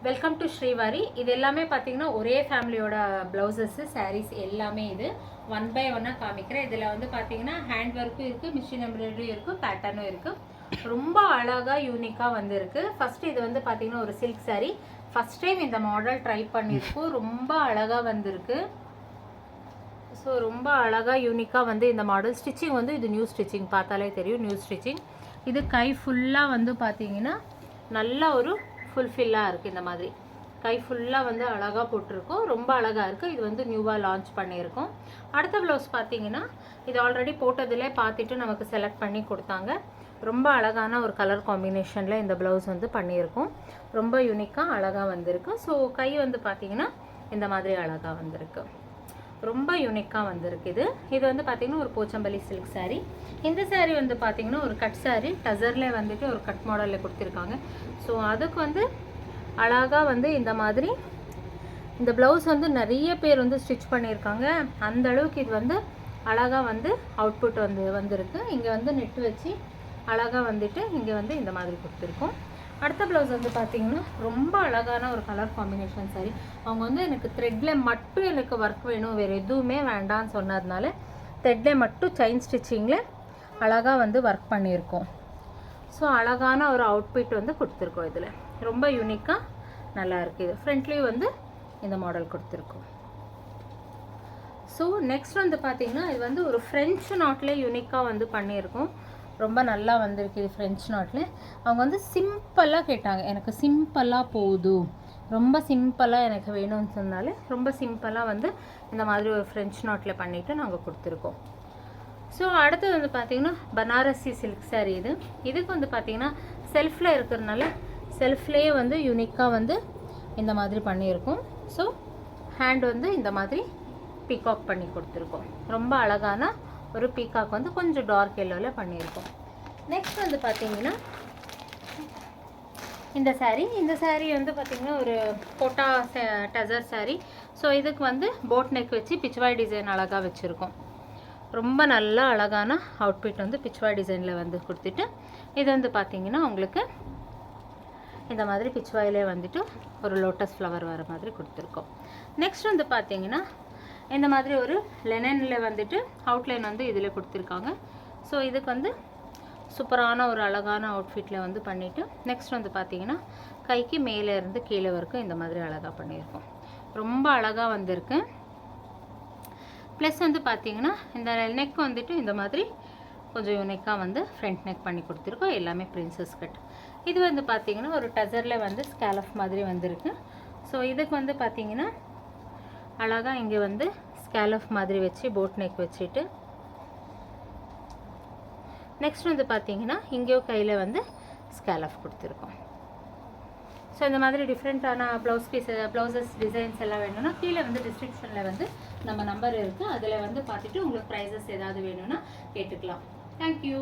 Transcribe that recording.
Welcome to Srivari. இது எல்லாமே பார்த்தீங்கன்னா ஒரே ஃபேமிலியோட ப்ளவுசஸ்ஸு சாரீஸ் எல்லாமே இது 1 by 1 காமிக்கிறேன். இதில் வந்து பார்த்தீங்கன்னா ஹேண்ட் ஒர்க்கும் இருக்குது, மிஷின் எம்ப்ராய்டரியும் இருக்குது, பேட்டர்னும் இருக்குது. ரொம்ப அழகாக யூனிக்காக வந்துருக்கு. ஃபஸ்ட்டு இது வந்து பார்த்தீங்கன்னா ஒரு சில்க் சாரீ. ஃபஸ்ட் டைம் இந்த மாடல் ட்ரை பண்ணியிருக்கோம். ரொம்ப அழகாக வந்திருக்கு. ஸோ ரொம்ப அழகாக யூனிக்காக வந்து இந்த மாடல் ஸ்டிச்சிங் வந்து இது நியூ ஸ்டிச்சிங், பார்த்தாலே தெரியும் நியூ ஸ்டிச்சிங். இது கை ஃபுல்லாக வந்து பார்த்தீங்கன்னா நல்ல ஒரு ஃபுல்ஃபில்லாக இருக்குது. இந்த மாதிரி கை ஃபுல்லாக வந்து அழகாக போட்டிருக்கோம். ரொம்ப அழகாக இருக்குது. இது வந்து நியூவாக லான்ச் பண்ணியிருக்கோம். அடுத்த ப்ளவுஸ் பார்த்தீங்கன்னா இது ஆல்ரெடி போட்டதிலே பார்த்துட்டு நமக்கு செலக்ட் பண்ணி கொடுத்தாங்க. ரொம்ப அழகான ஒரு கலர் காம்பினேஷனில் இந்த ப்ளவுஸ் வந்து பண்ணியிருக்கோம். ரொம்ப யூனிக்காக அழகாக வந்திருக்கு. ஸோ கை வந்து பார்த்தீங்கன்னா இந்த மாதிரி அழகாக வந்திருக்கு. ரொம்ப யூனிக்காக வந்திருக்கு. இது வந்து பார்த்திங்கன்னா ஒரு போச்சம்பள்ளி சில்க் சாரீ. இந்த சாரீ வந்து பார்த்திங்கன்னா ஒரு கட் சாரீ, டசரில் வந்துட்டு ஒரு கட் மாடலில் கொடுத்துருக்காங்க. ஸோ அதுக்கு வந்து அழகாக வந்து இந்த மாதிரி இந்த ப்ளவுஸ் வந்து நிறைய பேர் வந்து ஸ்டிச் பண்ணியிருக்காங்க. அந்த அளவுக்கு இது வந்து அழகாக வந்து அவுட்புட் வந்திருக்கு. இங்கே வந்து நெட்டு வச்சு அழகாக வந்துட்டு இங்கே வந்து இந்த மாதிரி கொடுத்துருக்கோம். அடுத்த ப்ளவுஸ் வந்து பார்த்திங்கன்னா ரொம்ப அழகான ஒரு கலர் காம்பினேஷன் சாரி. அவங்க வந்து எனக்கு த்ரெட்டில் மட்டும் எனக்கு ஒர்க் வேணும், வேறு எதுவுமே வேண்டான்னு சொன்னதுனால த்ரெட்டில் மட்டும் செயின் ஸ்டிச்சிங்கில் அழகாக வந்து ஒர்க் பண்ணியிருக்கோம். ஸோ அழகான ஒரு அவுட்பிட் வந்து கொடுத்துருக்கோம். இதில் ரொம்ப யூனிக்காக நல்லா இருக்குது. ஃப்ரண்ட்லேயும் வந்து இந்த மாடல் கொடுத்துருக்கோம். ஸோ நெக்ஸ்ட் வந்து பார்த்திங்கன்னா இது வந்து ஒரு ஃப்ரெஞ்சு நாட்டில் யூனிக்காக வந்து பண்ணியிருக்கோம். ரொம்ப நல்லா வந்திருக்கு. இது ஃப்ரெஞ்ச் நாட்டில் அவங்க வந்து சிம்பிளாக கேட்டாங்க, எனக்கு சிம்பிளாக போதும், ரொம்ப சிம்பிளாக எனக்கு வேணும்னு சொன்னாலே ரொம்ப சிம்பிளாக வந்து இந்த மாதிரி ஒரு ஃப்ரெஞ்ச் நாட்டில் பண்ணிவிட்டு நாங்கள் கொடுத்துருக்கோம். ஸோ அடுத்தது வந்து பார்த்திங்கன்னா பனாரசி சில்க் சாரீ. இதுக்கு வந்து பார்த்திங்கன்னா செல்ஃபில் இருக்கிறதுனால செல்ஃப்லேயே வந்து யூனிக்காக வந்து இந்த மாதிரி பண்ணியிருக்கோம். ஸோ ஹேண்ட் வந்து இந்த மாதிரி பீகாக் பண்ணி கொடுத்துருக்கோம். ரொம்ப அழகான ஒரு பீகாக் வந்து கொஞ்சம் டார்க் எல்லோவில் பண்ணியிருக்கோம். நெக்ஸ்ட் வந்து பார்த்திங்கன்னா இந்த சாரீ வந்து பார்த்திங்கன்னா ஒரு கோட்டா டசர் சாரீ. ஸோ இதுக்கு வந்து போட் நெக் வச்சு பிச்வாய் டிசைன் அழகாக வச்சுருக்கோம். ரொம்ப நல்ல அழகான அவுட்பிட் வந்து பிச்வாய் டிசைனில் வந்து கொடுத்துட்டு இது வந்து பார்த்திங்கன்னா உங்களுக்கு இந்த மாதிரி பிச்வாயிலே வந்துட்டு ஒரு லோட்டஸ் ஃப்ளவர் வர மாதிரி கொடுத்துருக்கோம். நெக்ஸ்ட் வந்து பார்த்திங்கன்னா இந்த மாதிரி ஒரு லெனனில் வந்துட்டு அவுட்லைன் வந்து இதில் கொடுத்துருக்காங்க. ஸோ இதுக்கு வந்து சூப்பரான ஒரு அழகான அவுட்ஃபிட்டில் வந்து பண்ணிவிட்டு நெக்ஸ்ட் வந்து பார்த்திங்கன்னா கைக்கு மேலே இருந்து கீழே வரைக்கும் இந்த மாதிரி அழகாக பண்ணியிருக்கோம். ரொம்ப அழகாக வந்திருக்கு. ப்ளஸ் வந்து பார்த்திங்கன்னா இந்த நெக் வந்துட்டு இந்த மாதிரி கொஞ்சம் யூனிக்காக வந்து ஃப்ரண்ட் நெக் பண்ணி கொடுத்துருக்கோம். எல்லாமே பிரின்சஸ் கட். இது வந்து பார்த்திங்கன்னா ஒரு டசரில் வந்து ஸ்கேலஃப் மாதிரி வந்திருக்கு. ஸோ இதுக்கு வந்து பார்த்திங்கன்னா அழகாக இங்கே வந்து ஸ்கேலஃப் மாதிரி வச்சு போட் நெக் வச்சுட்டு நெக்ஸ்ட் வந்து பார்த்திங்கன்னா இங்கேயோ கையில் வந்து ஸ்கேலஃப் கொடுத்துருக்கோம். ஸோ இந்த மாதிரி டிஃப்ரெண்ட்டான ப்ளவுசஸ் டிசைன்ஸ் எல்லாம் வேணும்னா கீழே வந்து டிஸ்கிரிப்ஷனில் வந்து நம்ம நம்பர் இருக்குது. அதில் வந்து பார்த்துட்டு உங்களுக்கு ப்ரைஸஸ் ஏதாவது வேணும்னா கேட்டுக்கலாம். தேங்க்யூ.